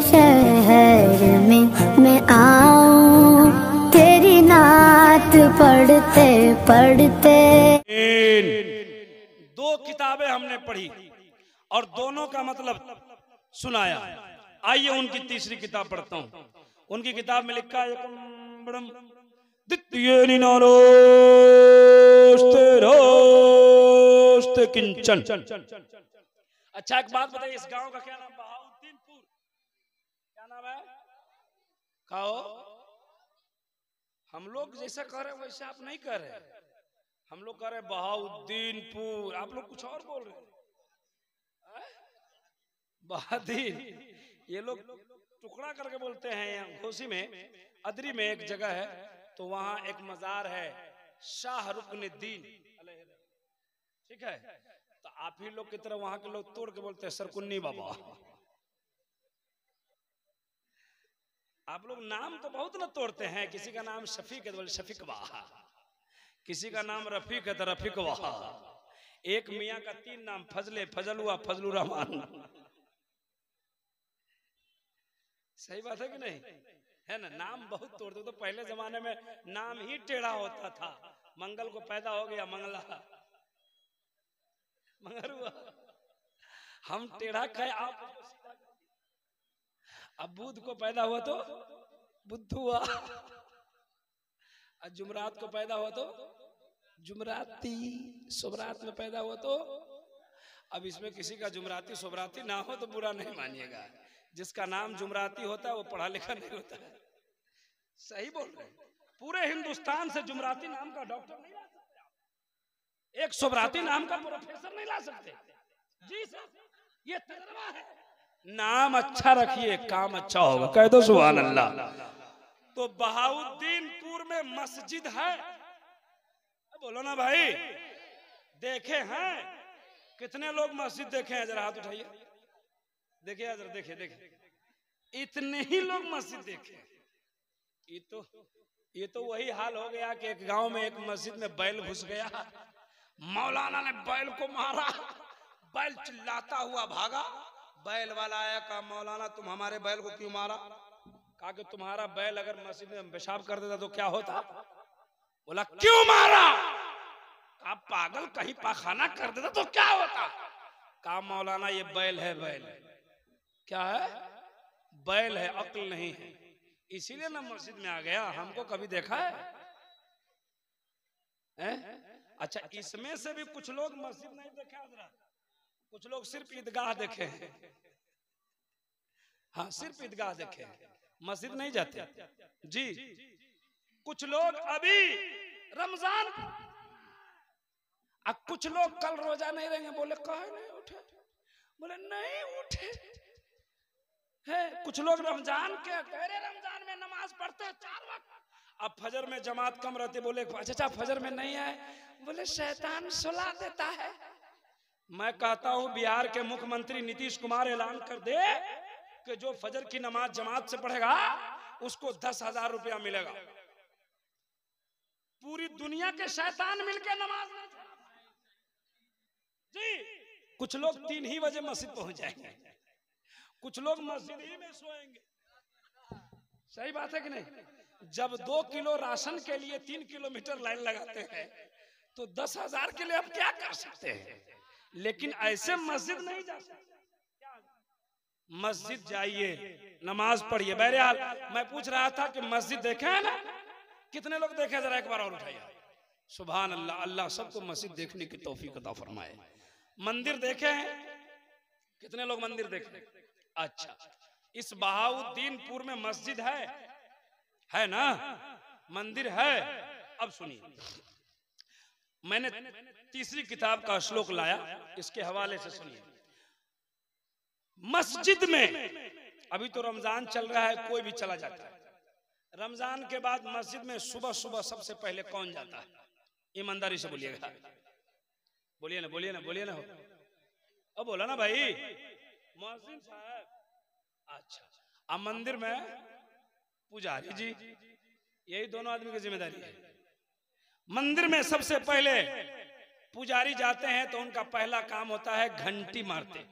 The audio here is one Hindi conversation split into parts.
शहर में मैं आऊं तेरी नात पढ़ते पढ़ते। दो किताबें हमने पढ़ी और दोनों का मतलब सुनाया। आइए उनकी तीसरी किताब पढ़ता हूं। उनकी किताब में लिखा है किंचन। अच्छा एक बात बताइए, इस गांव का क्या नाम? बहाउद्दीनपुर। क्या नाम है? कहो। हम लोग जैसा कह रहे हैं वैसे आप नहीं कह रहे। हम लोग कह रहे हैं बहाउद्दीनपुर, आप लोग कुछ और बोल रहे हैं। बहादुर ये लोग टुकड़ा करके बोलते हैं। यहाँ घोसी में अदरी में एक जगह है, तो वहां एक मजार है शाह रुकनुद्दीन, ठीक है? तो आप ही लोग की तरह वहां के लोग तोड़ के बोलते हैं सरकुन्नी बाबा। आप लोग नाम तो बहुत ना तोड़ते हैं। किसी का नाम शफीक है तो बोले शफीक वाह, किसी का नाम रफीक है तो रफीक वाह। एक मियाँ का 3 नाम, फजले, फजलुआ, फजलुर रहमान। सही बात है कि नहीं? है ना? नाम बहुत तोड़ते। तो पहले जमाने में नाम ही टेढ़ा होता था। मंगल को पैदा हो गया मंगला, मंगरुआ। हम टेढ़ा खाए, आप अब बुध को पैदा हुआ तो बुद्धुआ, और जुमरात को पैदा हुआ तो जुमराती, सुबरात में पैदा हुआ तो। अब इसमें किसी का जुमराती सुबराती ना हो तो बुरा नहीं मानिएगा। जिसका नाम जुमराती होता है वो पढ़ा लिखा नहीं होता है। सही बोल रहे हैं। पूरे हिंदुस्तान से जुमराती नाम का डॉक्टर नहीं ला सकते, एक सुबराती नाम का प्रोफेसर नहीं ला सकते। जी सर, ये तजर्बा है। नाम अच्छा रखिए, काम अच्छा होगा। कह दो सुभान अल्लाह। तो बहाउद्दीनपुर में मस्जिद है, बोलो ना भाई। देखे हैं? कितने लोग मस्जिद देखे हैं? जरा हाथ उठाइए। देखिए जरा, देखिए देखिए, इतने ही लोग मस्जिद देखे। ये तो वही हाल हो गया कि एक गांव में एक मस्जिद में बैल घुस गया। मौलाना ने बैल को मारा, बैल चिल्लाता हुआ भागा। बैल वाला आया, कहा मौलाना तुम हमारे बैल को क्यों मारा? कहा कि तुम्हारा बैल अगर मस्जिद में पेशाब कर देता तो क्या होता? बोला क्यों मारा? कहा पागल, कहीं पाखाना कर देता तो क्या होता? कहा मौलाना ये बैल है। बैल क्या है? बैल है, अक्ल नहीं है, इसीलिए ना मस्जिद में आ गया। हमको कभी देखा है? अच्छा, इसमें से भी कुछ लोग मस्जिद नहीं देखे, कुछ लोग सिर्फ ईदगाह देखे हैं। हाँ, सिर्फ ईदगाह देखे, मस्जिद नहीं जाते जी। कुछ लोग अभी रमजान, अब कुछ लोग कल रोजा नहीं रहेंगे। बोले कहे नहीं उठे? बोले नहीं उठे है। कुछ लोग रमजान के पहले रमजान में नमाज पढ़ते हैं 4 वक्त। अब फजर में जमात कम रहती, बोले अच्छा फजर में नहीं आए, बोले शैतान सुला देता है। मैं कहता हूं बिहार के मुख्यमंत्री नीतीश कुमार ऐलान कर दे कि जो फजर की नमाज जमात से पढ़ेगा उसको 10,000 रुपया मिलेगा। पूरी दुनिया के शैतान मिलकर नमाज नहीं जी। कुछ लोग 3 ही बजे मस्जिद पहुंच जाएंगे, कुछ लोग मस्जिद ही में सोएंगे। सही बात है कि नहीं? जब 2 किलो राशन के लिए 3 किलोमीटर लाइन लगाते हैं तो 10,000 के लिए आप क्या कर सकते हैं? लेकिन ऐसे मस्जिद नहीं जा सकते। मस्जिद जाइए, नमाज पढ़िए। बहरहाल मैं पूछ रहा था कि मस्जिद देखे हैं ना? कितने लोग देखे? जरा एक बार और उठाइए। सुभान अल्लाह। अल्लाह सबको मस्जिद देखने की तौफीक अता फरमाए। मंदिर देखे हैं? कितने लोग मंदिर देखे? अच्छा, इस बहाउद्दीनपुर में मस्जिद है ना? मंदिर है। अब सुनिए, मैंने तीसरी किताब का श्लोक लाया, इसके हवाले से सुनिए। मस्जिद में अभी तो रमजान चल रहा है, कोई भी चला जाता है। रमजान के बाद मस्जिद में सुबह सुबह सबसे पहले कौन जाता है? ईमानदारी से बोलिएगा। बोलिए ना, बोलिए ना, बोलिए ना। अब बोला ना भाई, मुअज्जिन साहब। अच्छा, अब मंदिर में पुजारी जी, यही दोनों आदमी की जिम्मेदारी है। मंदिर में सबसे पहले पुजारी जाते हैं तो उनका पहला काम होता है घंटी मारते।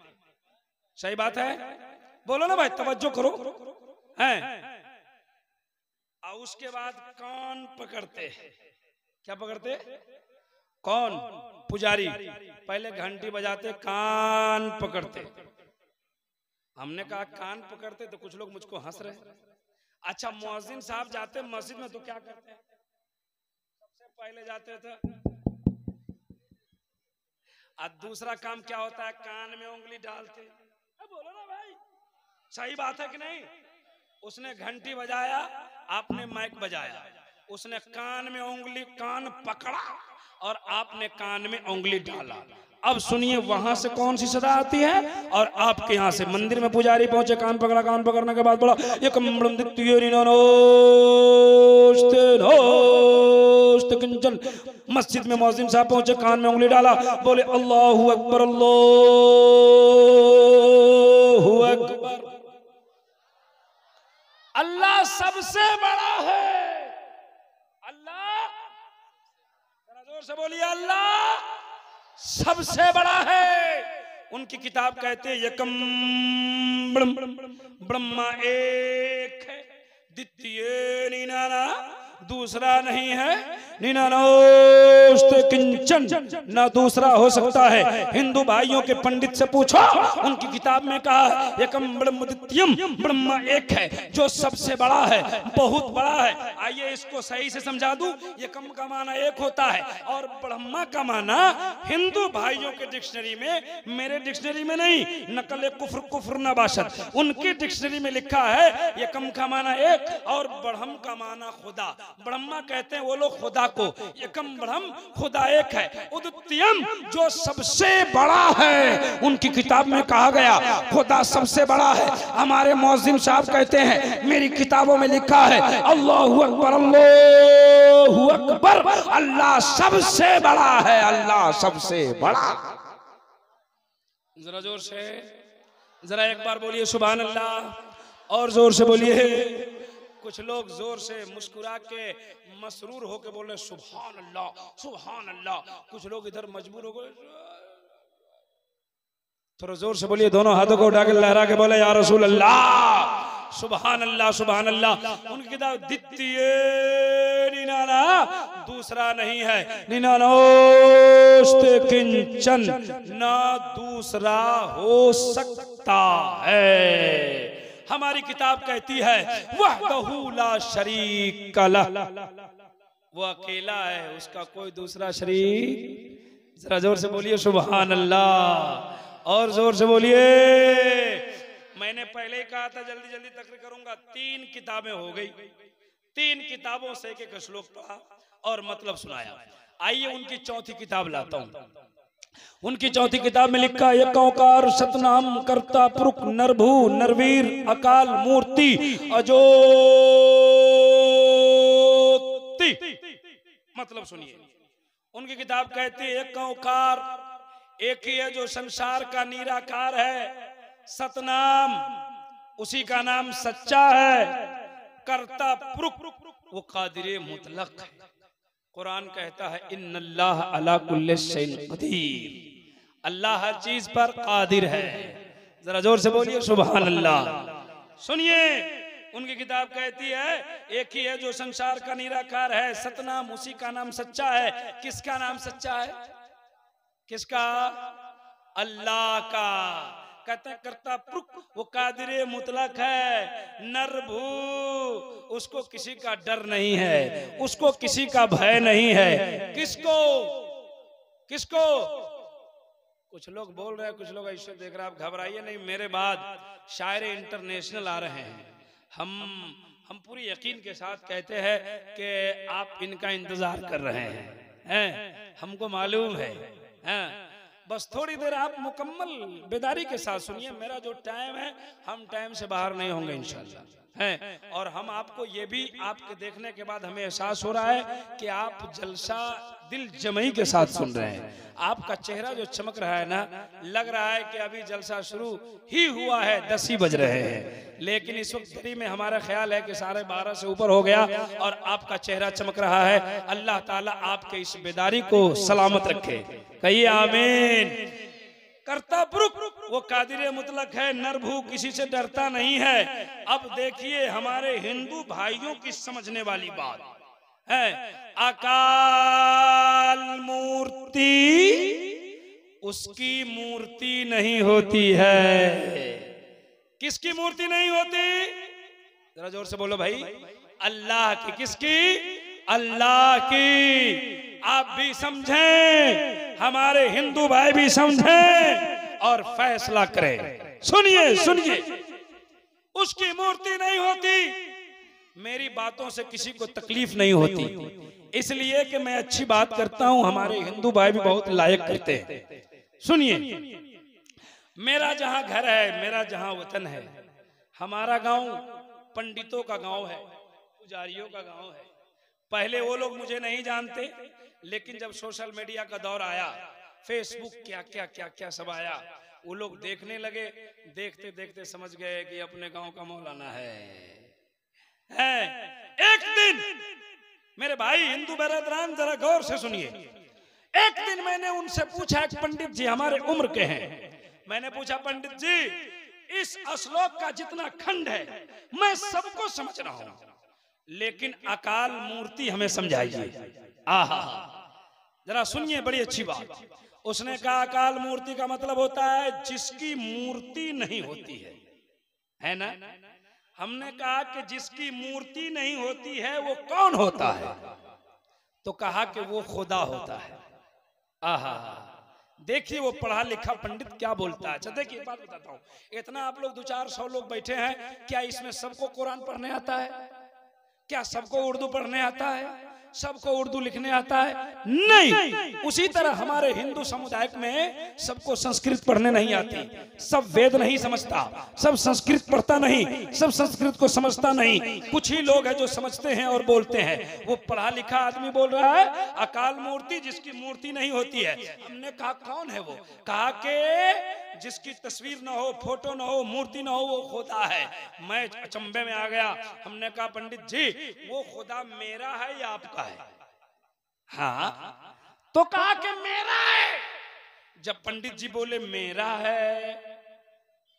सही बात है? बोलो ना भाई, तवज्जो करो हैं। और उसके बाद कान पकड़ते। क्या पकड़ते? कौन? पुजारी। पहले घंटी बजाते, कान पकड़ते। हमने कहा कान पकड़ते, तो कुछ लोग मुझको हंस रहे। अच्छा, मुअज्जिन साहब जाते मस्जिद में तो क्या करते हैं? सबसे पहले जाते थे। और दूसरा काम क्या होता है? कान में उंगली डालते। बोलो ना भाई, सही बात है कि नहीं? उसने घंटी बजाया, आपने माइक बजाया, उसने कान में उंगली, कान पकड़ा और आपने कान में उंगली डाला। अब सुनिए वहां से कौन सी सदा आती है और आपके यहाँ से। मंदिर में पुजारी पहुंचे, कान पकड़ा, कान पकड़ने के बाद बोला ये किंचन। मस्जिद में मुअज्जिन साहब पहुंचे, कान में उंगली डाला, बोले अल्लाहु अकबर, अल्लाहु अकबर। अल्लाह सबसे बड़ा है। अल्लाह, जरा जोर से बोलिए, अल्लाह सबसे बड़ा है। उनकी किताब कहते हैं यकम ब्रह्मा एक है, द्वितीय निनाना दूसरा नहीं है, निनानोस्त किंचन ना दूसरा हो सकता है। हिंदू भाइयों के पंडित से पूछो, उनकी किताब में कहा एकम ब्रह्म द्वितीयम, ब्रह्मा एक है जो सबसे बड़ा है, बहुत बड़ा है। आइए इसको सही से समझा दूं। एकम का माना एक होता है और ब्रह्मा का माना हिंदू भाइयों के डिक्शनरी में, मेरे डिक्शनरी में नहीं, नकल कुफ्र कुफ्र नबाशत, उनकी डिक्शनरी में लिखा है एकम का माना एक और ब्रह्म का माना खुदा। ब्रह्मा कहते हैं वो लोग खुदा को, एकम ब्रह्म, खुदा एक है। उद्वितीयम जो सबसे बड़ा है, उनकी किताब में कहा गया खुदा सबसे बड़ा है। हमारे मुअज्जिन साहब कहते हैं मेरी किताबों में लिखा है अल्लाहु अकबर, अल्लाहु अकबर, अल्लाह सबसे बड़ा है, अल्लाह सबसे बड़ा। जरा जोर से, जरा एक बार बोलिए सुभान अल्लाह, और जोर से बोलिए। कुछ लोग जोर से मुस्कुरा के मसरूर होके बोले सुभान अल्लाह, सुभान अल्लाह। कुछ लोग इधर मजबूर हो गए। थोड़ा जोर से बोलिए, दोनों हाथों को उठा के लहरा के बोले या रसूल अल्लाह, सुभान अल्लाह, सुभान अल्लाह। उनकी किताब द्वितीय निनाना दूसरा नहीं है, निनानोस्त किंचन ना दूसरा हो सकता है। हमारी किताब कहती है वहदहू ला शरीक लह, वो अकेला है, उसका कोई दूसरा शरीक। जरा जोर से बोलिए सुभान अल्लाह, और जोर से बोलिए। मैंने पहले ही कहा था जल्दी जल्दी तकरीर करूंगा। 3 किताबें हो गई, 3 किताबों से एक एक श्लोक पढ़ा और मतलब सुनाया। आइए उनकी चौथी किताब लाता हूं। उनकी चौथी किताब में लिखा एक ओंकार सतनाम कर्ता पुरुष नरभू नरवीर अकाल मूर्ति अजोति। मतलब सुनिए, उनकी किताब कहती है एक ओंकार एक ही है जो संसार का निराकार है, सतनाम उसी का नाम सच्चा है, कर्ता पुरुष वो कादिरे मुतलक है। कुरान कहता है इन्नल्लाह अला कुल्लि शैइन कदीर, अल्लाह हर चीज पर कादिर है। जरा जोर से बोलिए सुभान अल्लाह। सुनिए, उनकी किताब कहती है एक ही है जो संसार का निराकार है, सतनाम उसी का नाम सच्चा है। किसका नाम सच्चा है? किसका? अल्लाह का। कहते करता पुरुष वो कादिरे मुतलक है, नरभू उसको किसी का डर नहीं है, उसको किसी का भय नहीं है। किसको? किसको? कुछ लोग बोल रहे हैं, कुछ लोग ऐसे देख रहे हैं, आप घबराइए नहीं। मेरे बाद शायर इंटरनेशनल आ रहे हैं। हम पूरी यकीन के साथ कहते हैं कि आप इनका इंतजार कर रहे हैं, हमको मालूम है। बस थोड़ी देर आप मुकम्मल बेदारी के साथ सुनिए। मेरा जो टाइम है, हम टाइम से बाहर नहीं होंगे इंशाल्लाह हैं। और हम आपको ये भी आपके देखने के बाद हमें एहसास हो रहा है कि आप जलसा दिल जमई के साथ सुन रहे हैं। आपका चेहरा जो चमक रहा है ना, लग रहा है कि अभी जलसा शुरू ही हुआ है, 10 ही बज रहे हैं। लेकिन इस वक्त घड़ी में हमारा ख्याल है कि 12:30 से ऊपर हो गया और आपका चेहरा चमक रहा है। अल्लाह ताला आपके इस बेदारी को सलामत रखे, कहिए आमीन। करता पुरुष वो कादिर मुतलक है, नरभू किसी से डरता नहीं है। अब देखिए हमारे हिंदू भाइयों की समझने वाली बात है, अकाल मूर्ति उसकी मूर्ति नहीं होती है। किसकी मूर्ति नहीं होती? जरा जोर से बोलो भाई। अल्लाह की। किसकी? अल्लाह की। आप भी समझें, हमारे हिंदू भाई भी समझें और फैसला करें। सुनिए सुनिए, उसकी मूर्ति नहीं होती। मेरी बातों से किसी को तकलीफ नहीं होती, इसलिए कि मैं अच्छी बात करता हूं, हमारे हिंदू भाई भी बहुत लायक करते हैं। सुनिए, मेरा जहां घर है, मेरा जहां वतन है, हमारा गांव पंडितों का गांव है, पुजारियों का गांव है। पहले वो लोग मुझे नहीं जानते, लेकिन जब सोशल मीडिया का दौर आया, फेसबुक क्या क्या क्या क्या सब आया, वो लोग देखने लगे। देखते देखते समझ गए कि अपने गांव का मौलाना है। एक दिन मेरे भाई हिंदू बरदरान जरा गौर से सुनिए, एक दिन मैंने उनसे पूछा, एक पंडित जी हमारे उम्र के हैं, मैंने पूछा पंडित जी इस श्लोक का जितना खंड है मैं सबको समझ रहा हूं, लेकिन अकाल मूर्ति हमें समझाइए। आहा, जरा सुनिए, बड़ी अच्छी बात। उसने कहा अकाल मूर्ति का मतलब होता है जिसकी मूर्ति नहीं होती है ना। हमने कहा कि जिसकी मूर्ति नहीं होती है वो कौन होता है? तो कहा कि वो खुदा होता है। आहा, देखिए वो पढ़ा लिखा पंडित क्या बोलता है। अच्छा देखिए, बात बताता हूँ, इतना आप लोग 200-400 लोग बैठे हैं, क्या इसमें सबको कुरान पढ़ने आता है? क्या सबको उर्दू पढ़ने आता है? सबको उर्दू लिखने आता है? नहीं। उसी तरह हमारे हिंदू समुदाय में सबको संस्कृत पढ़ने नहीं आती, सब वेद नहीं समझता, सब संस्कृत पढ़ता नहीं, सब संस्कृत को समझता नहीं। कुछ ही लोग हैं जो समझते हैं और बोलते हैं। वो पढ़ा लिखा आदमी बोल रहा है अकाल मूर्ति जिसकी मूर्ति नहीं होती है। हमने कहा कौन है वो? कहा कि जिसकी तस्वीर ना हो, फोटो ना हो, मूर्ति ना हो, वो खुदा है। मैं अचंभे में आ गया। हमने कहा पंडित जी वो खुदा मेरा है या आपका है? हाँ, तो कहा कि मेरा है। जब पंडित जी बोले मेरा है,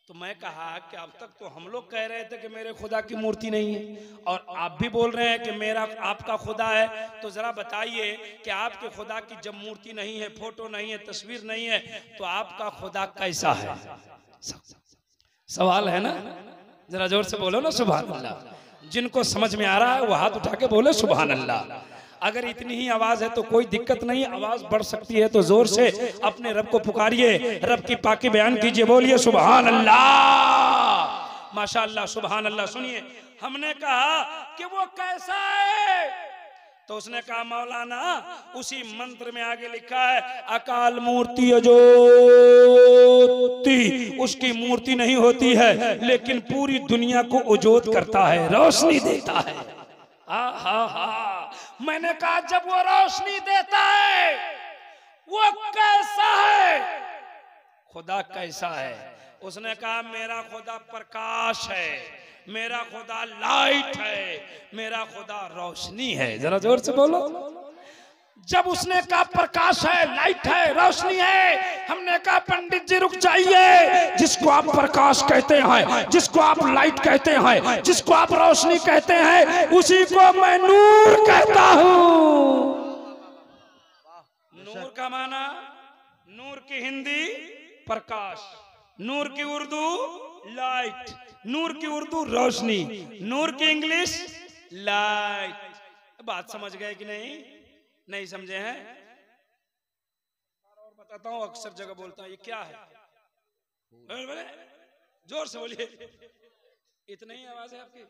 तो मैं कहा कि अब तक तो हम लोग कह रहे थे कि मेरे खुदा की मूर्ति नहीं है, और आप भी बोल रहे हैं कि मेरा आपका खुदा है। तो जरा बताइए कि आपके खुदा की जब मूर्ति नहीं है, फोटो नहीं है, तस्वीर नहीं है, तो आपका खुदा कैसा है? सवाल है ना? जरा जोर से बोलो ना सुभान अल्लाह। जिनको समझ में आ रहा है वो हाथ उठा के बोले सुभान अल्लाह। अगर इतनी ही आवाज है तो कोई दिक्कत नहीं, आवाज बढ़ सकती है तो जोर से अपने रब को पुकारिए, रब की पाकी बयान कीजिए, बोलिए सुभान अल्लाह, माशाअल्लाह, सुभान अल्लाह। सुनिए, हमने कहा कि वो कैसा है, तो उसने कहा मौलाना उसी मंत्र में आगे लिखा है अकाल मूर्ति अजोति, उसकी मूर्ति नहीं होती है लेकिन पूरी दुनिया को उजोत करता है, रोशनी देता है। मैंने कहा जब वो रोशनी देता है वो कैसा है? खुदा कैसा है? उसने कहा मेरा खुदा प्रकाश है, मेरा खुदा लाइट है, मेरा खुदा रोशनी है। जरा जोर से बोलो। जब उसने कहा प्रकाश है, लाइट है, रोशनी है, हमने कहा पंडित जी रुक जाइए। जिसको आप प्रकाश कहते हैं, जिसको आप लाइट कहते हैं, जिसको आप रोशनी कहते हैं, उसी को मैं नूर कहता हूं। नूर का माना, नूर की हिंदी प्रकाश, नूर की उर्दू लाइट, नूर की उर्दू रोशनी, नूर की इंग्लिश लाइट। बात समझ गए कि नहीं? नहीं समझे हैं? और बताता हूं, अक्सर जगह बोलता हूं, ये क्या है? जोर से बोलिए, इतनी ही आवाज है आपकी।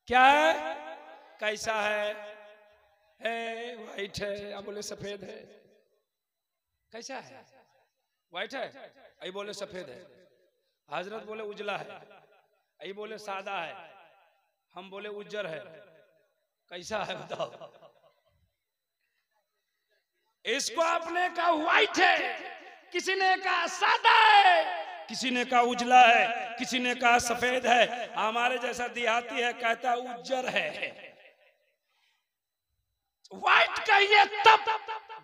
क्या है? कैसा है? व्हाइट है, आप बोले सफेद है। कैसा है? व्हाइट है, आई बोले सफेद है। हजरत बोले उजला है, आई बोले सादा है, हम बोले उज्जर है। कैसा है बताओ? इसको आपने कहा व्हाइट है, किसी ने कहा सादा है, किसी ने कहा उजला है, किसी ने कहा सफेद है। हमारे जैसा देहाती है कहता उज्जर है। व्हाइट कहिए तब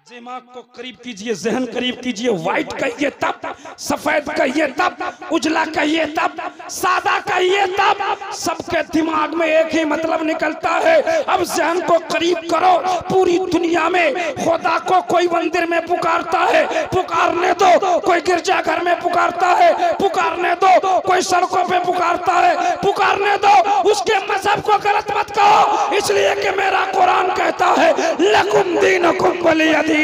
दिमाग को करीब कीजिए, जहन करीब कीजिए। व्हाइट कहिए तब, सफेद कहिए तब, उजला कहिए तब, सादा कहिए तब, सबके दिमाग में एक ही मतलब निकलता है। अब जहन को करीब करो। पूरी दुनिया में खुदा को कोई मंदिर में पुकारता है, पुकारने दो। कोई गिरजाघर में पुकारता है, पुकारने दो। कोई सड़कों पे पुकारता है, पुकारने दो। उसके मजहब को गलत मत कहो, इसलिए कि मेरा कुरान कहता है लकुम दीनुकुम वलिय दीन।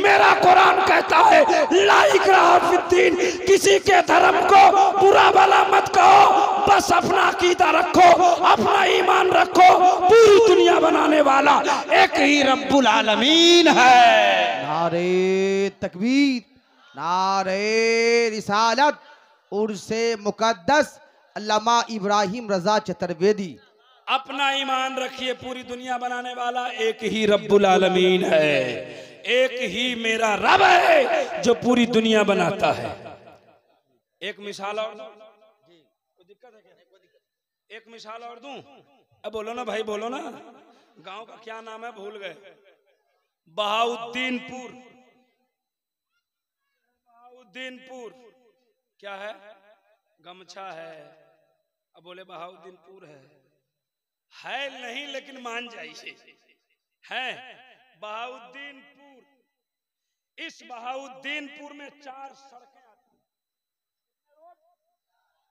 मेरा कुरान कहता है ला इकराह फिद्दीन। किसी के धर्म को बुरा भला मत कहो, बस अपना अकीदा रखो, अपना ईमान रखो। पूरी दुनिया बनाने वाला एक ही रब्बुल आलमीन है। नारे तकबीर, नारे रिसालत। उर्से मुकद्दस अल्लामा इब्राहिम रजा चतुर्वेदी। अपना ईमान रखिए, पूरी दुनिया बनाने वाला एक ही रब्बुल आलमीन है। एक ही मेरा रब है जो पूरी दुनिया बनाता है। एक मिसाल और दूं? कोई दिक्कत है क्या? एक मिसाल और दूं? अब बोलो ना भाई, बोलो ना। गांव का क्या नाम है भूल गए? बहाउद्दीनपुर। बहाउद्दीनपुर क्या है? गमछा है। अब बोले बहाउद्दीनपुर है नहीं, लेकिन मान जाइए है बहाउद्दीनपुर। इस बहाउद्दीनपुर में 4 सड़कें आती हैं।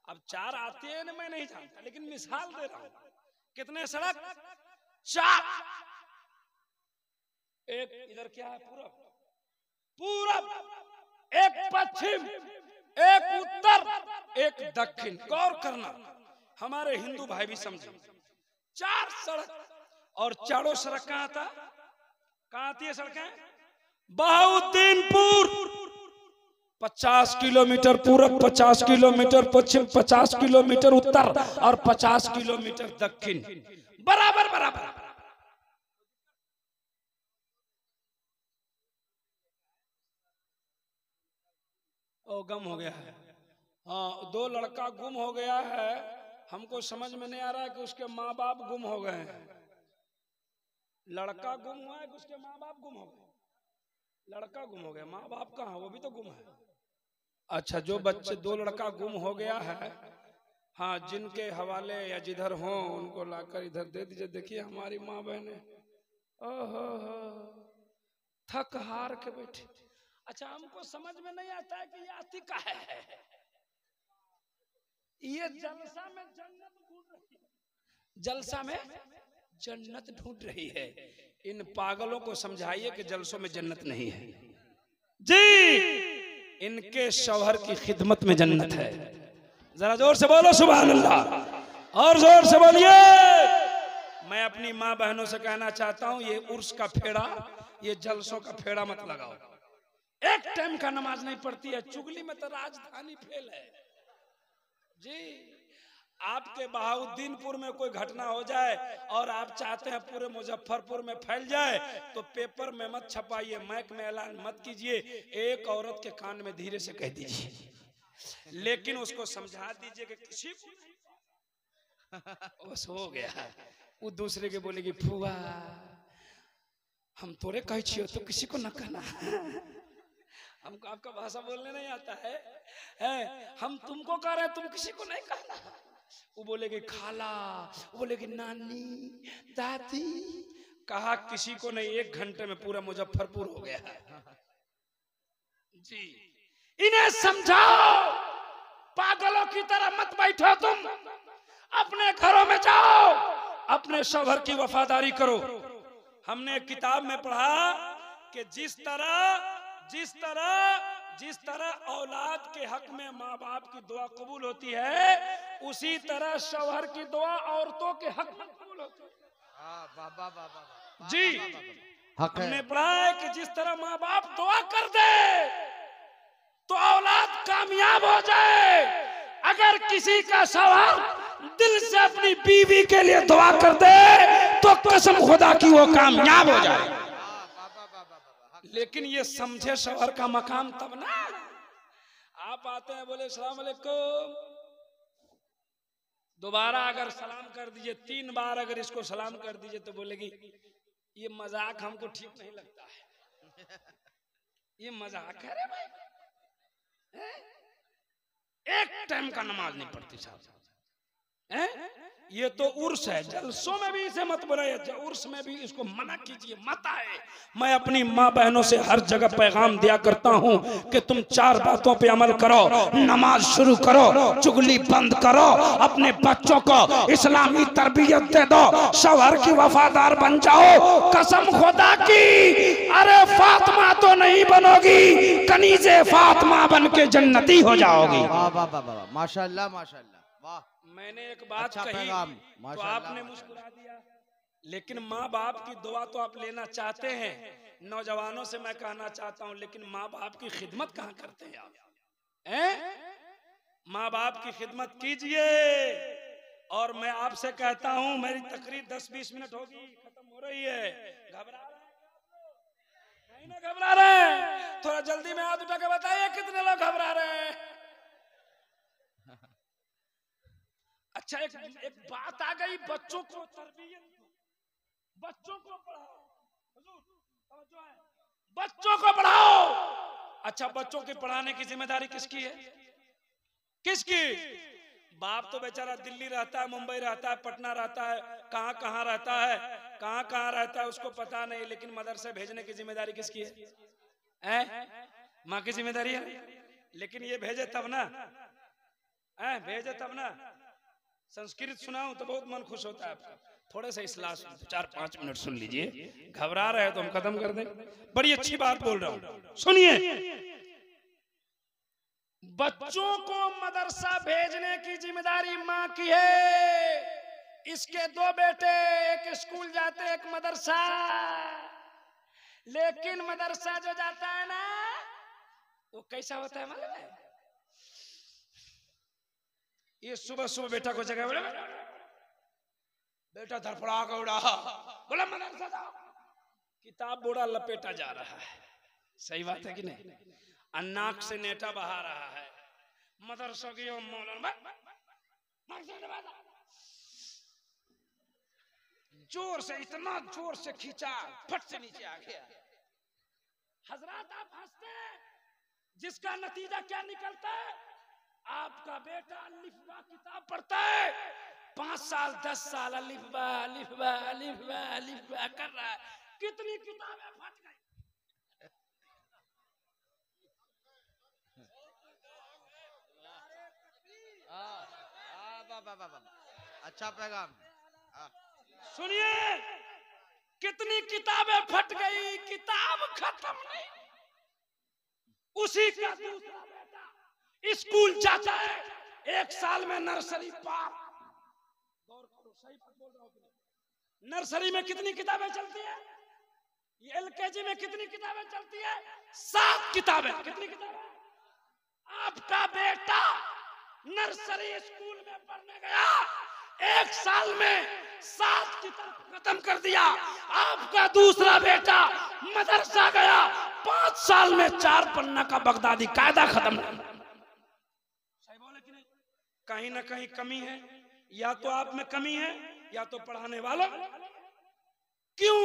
अब 4 आती है ना, मैं नहीं जानता, लेकिन मिसाल दे रहा हूं। कितने सड़क? 4। एक इधर क्या है? पूरब, एक पश्चिम, एक उत्तर, एक दक्षिण। गौर करना, हमारे हिंदू भाई भी समझे। 4 सड़क, और चारों सड़क कहाँ आती है सड़कें? बहाउद्दीनपुर। 50 किलोमीटर पूरब, 50 किलोमीटर पश्चिम, 50 किलोमीटर उत्तर और 50 किलोमीटर दक्षिण। बराबर बराबर। ओ गम हो गया है। हाँ, 2 लड़का गुम हो गया है। हमको समझ में नहीं आ रहा है कि उसके माँ बाप गुम हो गए हैं। लड़का गुम हुआ है कि उसके माँ बाप गुम हो गए? लड़का गुम हो गया, माँ बाप कहाँ? वो भी तो गुम है। अच्छा, जो बच्चे 2 लड़का गुम हो गया है, हाँ, जिनके हवाले या जिधर हो उनको लाकर इधर दे दीजिए। देखिए हमारी माँ बहने ओहो थक हार के बैठी। अच्छा, हमको समझ में नहीं आता है कि ये आती का है। ये जलसा में जन्नत ढूंढ रही है, जलसा में जन्नत ढूंढ रही है। इन पागलों को समझाइए कि जलसों में जन्नत नहीं है जी, इनके शौहर की खिदमत में जन्नत है। जरा जोर से बोलो सुभान अल्लाह, और जोर से बोलिए। मैं अपनी माँ बहनों से कहना चाहता हूँ, ये उर्स का फेड़ा, ये जलसों का फेड़ा मत लगाओ। एक टाइम का नमाज नहीं पढ़ती है, चुगली में तो राजधानी फेल है जी। आपके बहाउद्दीनपुर में कोई घटना हो जाए और आप चाहते हैं पूरे मुजफ्फरपुर में फैल जाए, तो पेपर में मत छपाइए, माइक में ऐलान मत कीजिए। एक औरत के कान में धीरे से कह दीजिए, लेकिन उसको समझा दीजिए कि किसी को बस हो गया। वो दूसरे के बोलेगी फुआ हम तोरे कह छियो तो किसी को न कहना। हमको आपका भाषा बोलने नहीं आता है, हम तुमको कह रहे हैं, तुम किसी को नहीं कहना। वो बोलेगी खाला, वो बोलेगी नानी, दादी। कहा किसी को नहीं, 1 घंटे में पूरा मुजफ्फरपुर हो गया जी। इन्हें समझाओ, पागलों की तरह मत बैठो तुम, अपने घरों में जाओ, अपने शौहर की वफादारी करो। हमने किताब में पढ़ा कि जिस तरह औलाद के हक में माँ बाप की दुआ कबूल होती है, उसी तरह शौहर की दुआ औरतों के हक में कबूल होती है जी। हमने पढ़ा है कि जिस तरह माँ बाप दुआ कर दे तो औलाद कामयाब हो जाए। अगर किसी का शौहर दिल से अपनी बीवी के लिए दुआ कर दे तो कसम खुदा की वो कामयाब हो जाए। लेकिन ये समझे शौहर का मकाम तब ना। आप आते हैं, बोले सलाम अलैकुम, दोबारा अगर सलाम कर दीजिए, 3 बार अगर इसको सलाम कर दीजिए तो बोलेगी ये मजाक हमको ठीक नहीं लगता है। ये मजाक है रे भाई। एक टाइम का नमाज नहीं पढ़ती साहब। हैं? ये तो उर्स है, जलसों में भी इसे मत बुलाइए, उर्स में भी इसको मना कीजिए, मत आए। मैं अपनी माँ बहनों से हर जगह पैगाम दिया करता हूँ कि तुम 4 बातों पे अमल करो, नमाज शुरू करो, चुगली बंद करो, अपने बच्चों को इस्लामी तरबियत दे दो, शौहर की वफादार बन जाओ। कसम खुदा की, अरे फातिमा तो नहीं बनोगी, कनीज़े फातिमा बन के जन्नती हो जाओगी। वाह वाह वाह वाह, माशाल्लाह माशाल्लाह, वाह। मैंने एक बात अच्छा कही पैगाम, तो माशाल्लाह, आपने मुस्कुरा दिया, लेकिन माँ बाप की दुआ तो आप लेना चाहते हैं। नौजवानों से मैं कहना चाहता हूँ, लेकिन माँ बाप की खिदमत कहाँ करते हैं आप? हैं? माँ बाप की खिदमत कीजिए। और मैं आपसे कहता हूँ, मेरी तकरीर 10-20 मिनट होगी, खत्म हो रही है। घबरा रहे हैं? नहीं ना घबरा रहे हैं? थोड़ा जल्दी में हाथ उठा के बताइए कितने लोग घबरा रहे हैं। अच्छा, एक बात आ गई, बच्चों को तरबियत, बच्चों को पढ़ाओ, हुजूर तवज्जो है, बच्चों को पढ़ाओ। अच्छा, बच्चों की पढ़ाने की जिम्मेदारी किसकी है? किसकी? बाप तो बेचारा दिल्ली रहता है, मुंबई रहता है, पटना रहता है, कहाँ कहाँ रहता है, कहाँ कहाँ रहता है, उसको पता नहीं, लेकिन मदरसे भेजने की जिम्मेदारी किसकी है? माँ की जिम्मेदारी है। लेकिन ये भेजे तब ना, भेजे तब ना। संस्कृत सुनाऊं तो बहुत मन खुश होता है आपका। थोड़े से इस्लाह 4-5 मिनट सुन लीजिए, घबरा रहे हैं तो हम खत्म कर दें। बड़ी अच्छी बात बोल रहा हूं, सुनिए। बच्चों को मदरसा भेजने की जिम्मेदारी माँ की है। इसके 2 बेटे, एक स्कूल जाते, एक मदरसा। लेकिन मदरसा जो जाता है ना, वो कैसा होता है मालूम है? ये सुबह सुबह बेटा को जगह बोला, बेटा धड़फड़ा के उड़ा, बोला मदरसा जाओ, किताब बोरा लपेटा जा रहा है। सही बात है कि नहीं? नाक से नेटा बहा रहा है। मदरसा की जोर से, इतना जोर से खींचा, फट से नीचे आ गया। हजरात आप हंसते हैं, जिसका नतीजा क्या निकलता है? आपका बेटा अलिफ-बा किताब पढ़ता है, 5 साल 10 साल अलिफ-बा अलिफ-बा अलिफ-बा अलिफ-बा कर रहा है। कितनी किताबें फट गई। अच्छा पैगाम। सुनिए, कितनी किताबें फट गई, किताब खत्म नहीं। उसी का दूसरा बेटा स्कूल जाता है, 1 साल में नर्सरी पार। गौर करो, सही बात बोल रहा हूं। नर्सरी में कितनी किताबें चलती है? ये LKG में कितनी किताबें चलती है? 7 किताबें। कितनी किताबें? आपका बेटा नर्सरी स्कूल में पढ़ने गया, 1 साल में 7 किताब खत्म कर दिया। आपका दूसरा बेटा मदरसा गया, 5 साल में 4 पन्ना का बगदादी कायदा खत्म। सही बोले कि नहीं? कहीं ना कहीं कमी है, या तो आप में कमी है, या तो पढ़ाने वालों। क्यों?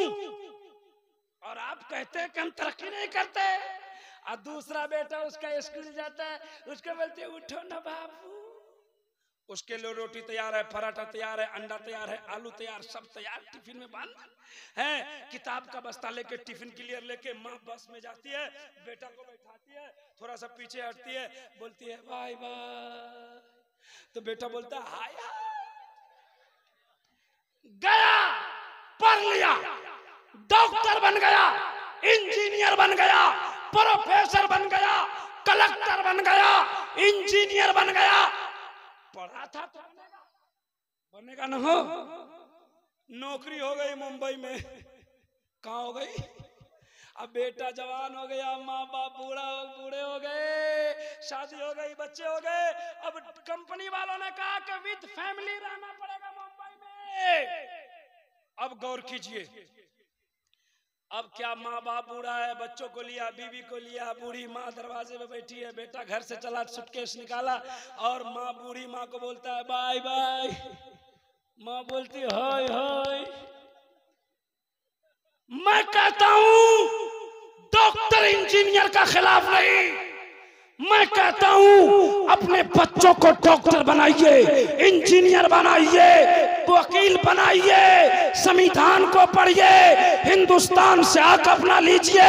और आप कहते हैं कि हम तरक्की नहीं करते, और दूसरा बेटा उसका स्कूल जाता है, उसको बोलते उठो ना बाबू, उसके लिए रोटी तैयार है, पराठा तैयार है, अंडा तैयार है, आलू तैयार, सब तैयार, टिफिन में बंद है। किताब का बस्ता लेके, टिफिन क्लियर लेके माँ बस में जाती है, बेटा को बैठाती है, थोड़ा सा पीछे हटती है, बोलती है बाय बाय, तो बेटा बोलता है हाय हाय। गया, पढ़ लिया, डॉक्टर बन गया, इंजीनियर बन गया, प्रोफेसर बन गया, कलेक्टर बन गया, इंजीनियर बन गया। पढ़ा था तो बनेगा ना। हो नौकरी हो गई मुंबई में, कहाँ हो गई? अब बेटा जवान हो गया, माँ बाप बूढ़े हो गए, शादी हो गई, बच्चे हो गए। अब कंपनी वालों ने कहा कि विद फैमिली रहना पड़ेगा मुंबई में। अब गौर कीजिए, अब क्या माँ बाप बूढ़ा है, बच्चों को लिया, बीवी को लिया, बूढ़ी माँ दरवाजे में बैठी है, बेटा घर से चला, सूटकेस निकाला, और माँ, बूढ़ी माँ को बोलता है बाय बाय, माँ बोलती हाय हाय। मैं कहता हूँ 2 डॉक्टर इंजीनियर का खिलाफ नहीं, मैं कहता हूं अपने बच्चों को डॉक्टर बनाइए, इंजीनियर बनाइए, वकील बनाइए, संविधान को पढ़िए, हिंदुस्तान से हक अपना लीजिए,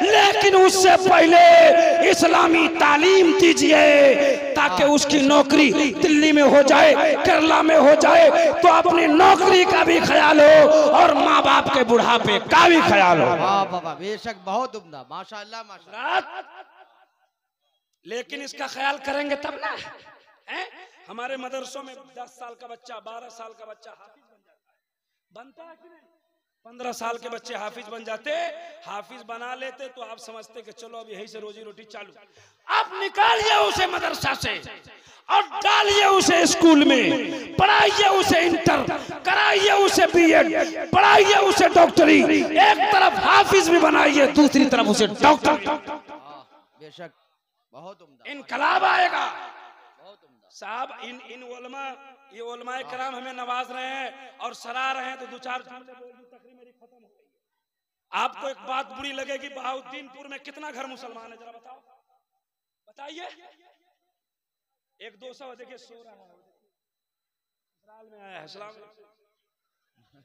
लेकिन उससे पहले इस्लामी तालीम दीजिए ताकि उसकी नौकरी दिल्ली में हो जाए, केरला में हो जाए तो अपनी नौकरी का भी ख्याल हो और माँ बाप के बुढ़ापे का भी ख्याल हो। वाह बाबा, बेशक बहुत उम्दा, माशाअल्लाह माशाअल्लाह। लेकिन इसका ख्याल करेंगे तब ना है? हमारे मदरसों में 10 साल का बच्चा, 12 साल का बच्चा हाफिज बन जाता है, बनता है कि नहीं? 15 साल के बच्चे हाफिज बन जाते, हाफिज बना लेते तो आप समझते कि चलो अब यहीं से रोजी रोटी चालू। आप निकालिए उसे मदरसा से और डालिए उसे स्कूल में, पढ़ाइए उसे इंटर, कराइए उसे बीएड, पढ़ाइए उसे डॉक्टरी। एक तरफ हाफिज भी बनाइए, दूसरी तरफ उसे डॉक्टर। बेशक बहुत उम्दा, इनकलाब आएगा। बहुत उम्दा साहब। इन उलमा, ये उलमाए कराम हमें नवाज रहे हैं और सराह रहे हैं तो 2-4 तकरीर मेरी खत्म हो गई। आपको एक बात बुरी लगेगी, बहाउद्दीनपुर में कितना घर मुसलमान है जरा बताओ, बताइए। 1-200 देखिए सो रहा है, ससुराल में आया है। सलाम।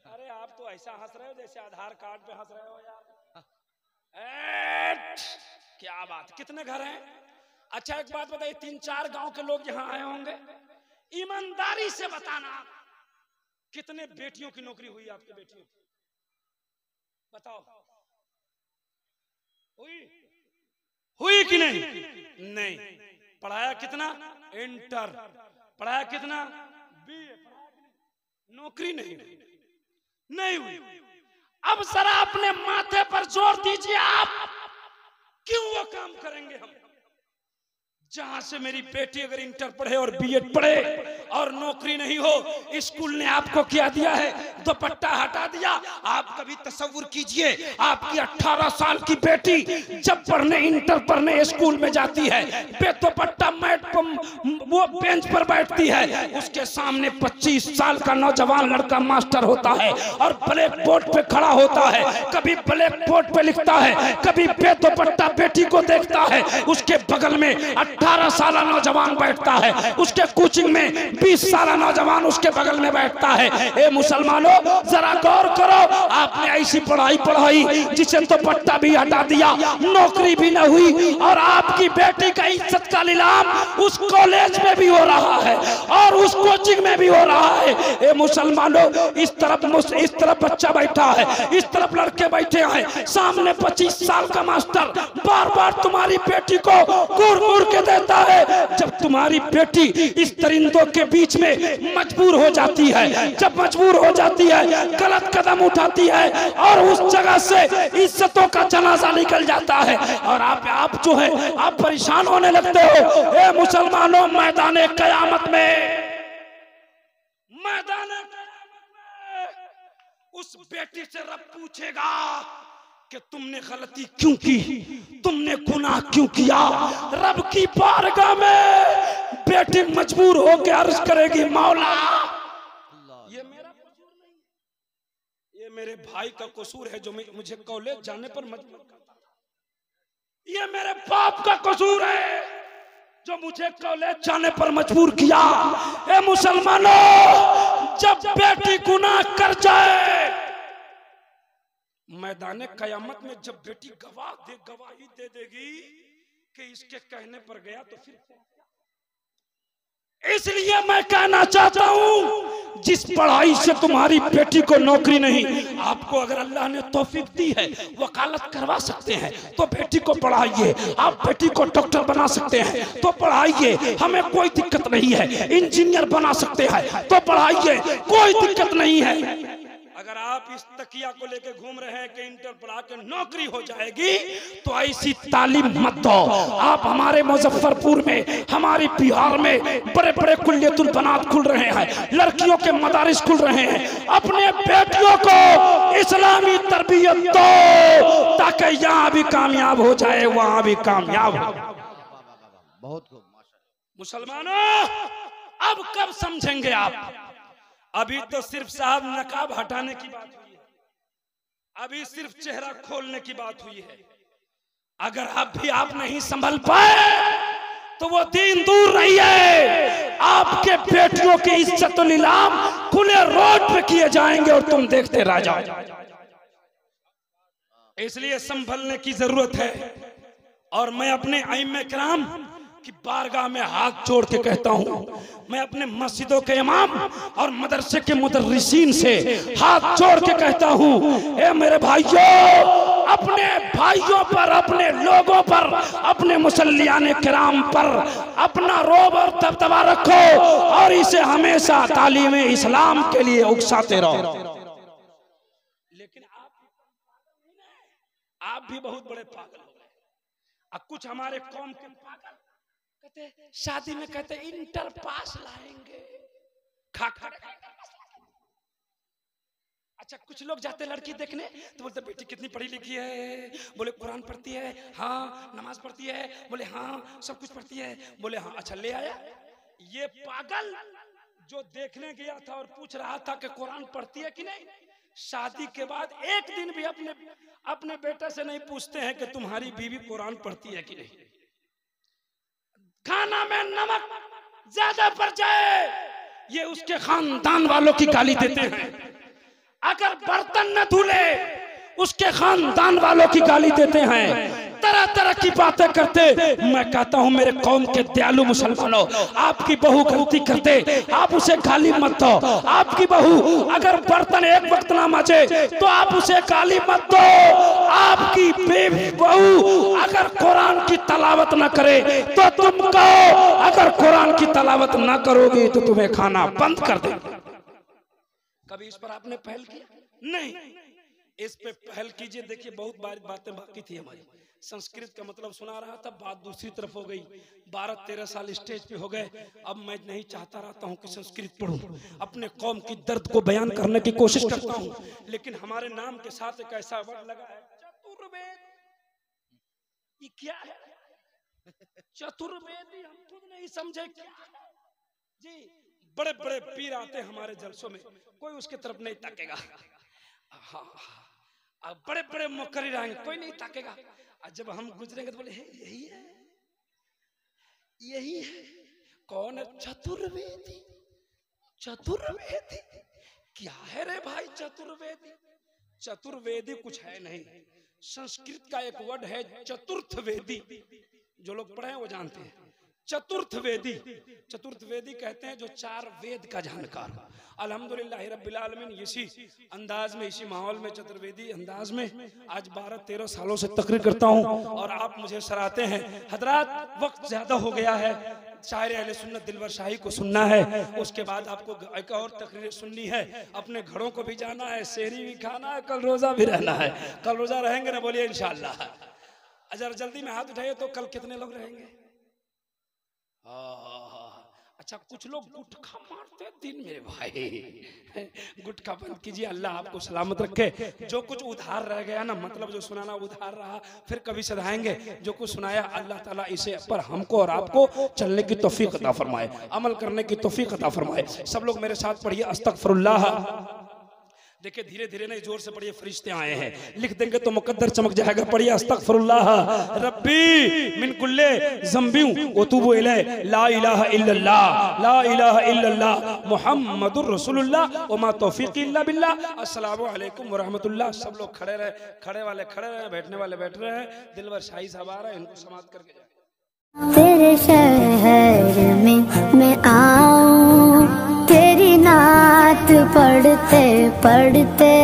अरे आप तो ऐसा हंस रहे हो जैसे आधार कार्ड पे हंस रहे हो यार। क्या बात, कितने घर हैं? अच्छा एक बात बताइए, 3-4 गांव के लोग यहाँ आए होंगे, ईमानदारी से बताना कितने बेटियों की नौकरी हुई आपकी बेटियों की? बताओ, हुई कि नहीं? नहीं। पढ़ाया कितना? इंटर। पढ़ाया कितना? बीए। नौकरी नहीं हुई। अब जरा अपने माथे पर जोर दीजिए, आप क्यों वो काम करेंगे हम जहां से मेरी बेटी अगर इंटर पढ़े और बीएड पढ़े और नौकरी नहीं हो? स्कूल ने आपको क्या दिया है? दुपट्टा हटा दिया। आप कभी तसव्वुर कीजिए, आपकी 18 साल की बेटी जब पढ़ने, इंटर पढ़ने स्कूल में जाती है, बेदुपट्टा मैट पर वो बेंच पर बैठती है, उसके सामने 25 साल का नौजवान लड़का मास्टर होता है और ब्लैक बोर्ड पे खड़ा होता है, कभी ब्लैक बोर्ड पे लिखता है, कभी बेदुपट्टा बेटी को देखता है। उसके बगल में 18 साल नौजवान बैठता है, उसके कोचिंग में 20 साल नौजवान उसके बगल में बैठता है। ए मुसलमानों, जरा गौर करो, आपने ऐसी पढ़ाई जिसे तो पट्टा भी हटा दिया, नौकरी भी न हुई और आपकी बेटी का इज्जत का नीलाम उस कॉलेज में भी हो रहा है और उस कोचिंग में भी हो रहा है। ए मुसलमानों, इस तरफ बच्चा बैठा है, इस तरफ लड़के बैठे हैं, सामने 25 साल का मास्टर बार बार तुम्हारी बेटी को घूर के देता है। जब तुम्हारी बेटी इस दरिंदों के बीच में मजबूर हो जाती है, जब मजबूर हो जाती है, गलत कदम उठाती है और उस जगह से इज्जतों का जनाजा निकल जाता है और आप जो है आप परेशान होने लगते हो। ए मुसलमानों, मैदान क़यामत में उस बेटी से रब पूछेगा कि तुमने गलती क्यों की, तुमने गुनाह क्यों किया। रब की बारगाह में बेटी मजबूर होकर अर्ज करेगी, मौला ये मेरा कसूर नहीं, ये मेरे भाई का कसूर है जो मुझे कॉलेज जाने पर मजबूर करता था, ये मेरे बाप का कसूर है जो मुझे कॉलेज जाने पर मजबूर किया। ए मुसलमानों, जब बेटी गुनाह कर जाए, मैदान क़यामत में जब बेटी गवाही दे देगी कि इसके कहने पर गया तो फिर इसलिए मैं कहना चाहता हूं, जिस पढ़ाई से तुम्हारी बेटी को नौकरी नहीं, आपको अगर अल्लाह ने तौफीक दी है, वकालत करवा सकते हैं तो बेटी को पढ़ाइए। आप बेटी को डॉक्टर बना सकते हैं तो पढ़ाइए, हमें कोई दिक्कत नहीं है। इंजीनियर बना सकते हैं तो पढ़ाइए, कोई दिक्कत नहीं है। अगर आप इस तकिया को लेके घूम रहे हैं कि इंटर पढ़ा के नौकरी हो जाएगी, तो ऐसी तालीम मत दो। आप हमारे मुजफ्फरपुर में, हमारे बिहार में बड़े बड़े कुल्लियतुल बनात खुल रहे हैं, लड़कियों के मदारिस खुल रहे हैं। अपने बेटियों को इस्लामी तरबियत दो ताकि यहाँ भी कामयाब हो जाए, वहां भी कामयाब हो। बहुत खूब। मुसलमानों, अब कब समझेंगे आप? अभी तो सिर्फ साहब नकाब हटाने की बात हुई है, अभी सिर्फ चेहरा खोलने की बात हुई है। अगर आप भी आप नहीं संभल पाए तो वो दिन दूर रही है, आपके बेटियों की इज्जत नीलाम खुले रोड पे किए जाएंगे और तुम देखते रह जाओ। इसलिए संभलने की जरूरत है। और मैं अपने आइम्मे किराम की बारगाह में हाथ जोड़ के कहता हूं, मैं अपने मस्जिदों के इमाम और मदरसे के मुदर्रिसीन से हाथ जोड़ के कहता हूं, ए मेरे भाइयों, अपने भाइयों पर, अपने लोगों पर, अपने मुसल्लियाने किराम पर अपना रोब और दबदबा रखो और इसे हमेशा तालीम इस्लाम के लिए उकसाते रहो। लेकिन आप भी बहुत बड़े पागल हो गए। अब कुछ हमारे कौम के पागल कहते शादी में कहते इंटर पास लाएंगे, खा खा। अच्छा, कुछ लोग जाते लड़की देखने तो बोलते बेटी कितनी पढ़ी लिखी है, बोले कुरान पढ़ती है, हाँ नमाज पढ़ती है, बोले हाँ सब कुछ पढ़ती है, बोले हाँ अच्छा ले आया। ये पागल जो देखने गया था और पूछ रहा था कि कुरान पढ़ती है कि नहीं, शादी के बाद एक दिन भी अपने बेटे से नहीं पूछते हैं कि तुम्हारी बीवी कुरान पढ़ती है कि नहीं। खाना में नमक ज्यादा पड़ जाए ये उसके खानदान वालों की गाली देते हैं, अगर बर्तन न धुले उसके खानदान वालों की गाली देते हैं, तरह तरह की बातें करते। मैं कहता हूं मेरे कौम के दयालु मुसलमानों, आपकी बहू गलती करते आप उसे गाली मत दो। आपकी बहू अगर बर्तन एक वक्त ना मांजे तो आप उसे गाली मत दो। आपकी बहू अगर कुरान की तलावत ना करे तो तुम कहो अगर कुरान की तलावत ना करोगे तो तुम्हें खाना बंद कर दे। कभी इस पर आपने पहल किया? नहीं, इस पे पहल कीजिए। देखिए बहुत बातें बाकी थी हमारी। संस्कृत का मतलब सुना रहा था, बात दूसरी तरफ हो गई। 12-13 साल स्टेज पे हो गए। अब मैं नहीं चाहता रहता हूं कि संस्कृत पढ़ूं, अपने कौम की दर्द को बयान करने की कोशिश करता हूं, लेकिन हमारे नाम के साथ एक ऐसा वर्ड लगा है चतुर्वेद। ये क्या है चतुर्वेदी? हम खुद नहीं समझे क्या जी। बड़े बड़े पीर आते हमारे जलसों में, कोई उसके तरफ नहीं ताकेगा। हाँ, बड़े बड़े मुकर्रिर आएंगे, कोई नहीं ताकेगा। जब हम गुजरेंगे तो बोले यही है, यही है। कौन है? चतुर्वेदी। चतुर्वेदी क्या है रे भाई? चतुर्वेदी, चतुर्वेदी कुछ है नहीं। संस्कृत का एक वर्ड है चतुर्थवेदी, जो लोग पढ़े हैं वो जानते हैं। चतुर्थवेदी, चतुर्थवेदी कहते हैं जो 4 वेद का जानकार। अल्हम्दुलिल्लाह रब्बिल आलमीन इसी अंदाज में, इसी माहौल में, चतुर्वेदी अंदाज में आज 12-13 सालों से तकरीर करता हूं और आप मुझे सराहते हैं। हजरात वक्त ज्यादा हो गया है, शायर अहले सुन्नत दिलवर शाही को सुनना है, उसके बाद आपको एक और तकरीर सुननी है, अपने घरों को भी जाना है, शहरी भी खाना है, कल रोजा भी रहना है। कल रोजा रहेंगे ना? बोलिए इंशाअल्लाह। अगर जल्दी में हाथ उठाइए तो कल कितने लोग रहेंगे? अच्छा, कुछ लोग गुटखा मारते हैं दिन में भाई। गुटखा बंद कीजिए, अल्लाह आपको सलामत रखे। जो कुछ उधार रह गया ना, मतलब जो सुनाना उधार रहा, फिर कभी सधाएंगे। जो कुछ सुनाया अल्लाह ताला इसे पर हमको और आपको चलने की तौफीक अता फरमाए, अमल करने की तौफीक अता फरमाए। सब लोग मेरे साथ पढ़िए अस्तगफिरुल्लाह। देखिए धीरे धीरे नहीं, जोर से पढ़िए, फरिश्ते आए हैं, लिख देंगे तो मुकद्दर चमक जाएगा। पढ़िए अस्तगफिरुल्लाह रब्बी मिन कुल्ले ज़ंबी व तूबु इलैह ला इलाहा इल्लल्लाह, ला इलाहा इल्लल्लाह मुहम्मदुर रसूलुल्लाह व मा तौफीक़ी इल्ला बिल्लाह। अस्सलामु अलैकुम व रहमतुल्लाह। सब लोग खड़े रहे, खड़े वाले खड़े रहे, बैठने वाले बैठ रहे हैं। दिलवर शाही साहब आ रहे हैं, इनको समाप्त करके जाए। तेरे शहर में मैं आऊं, तेरी नात पढ़ते पढ़ते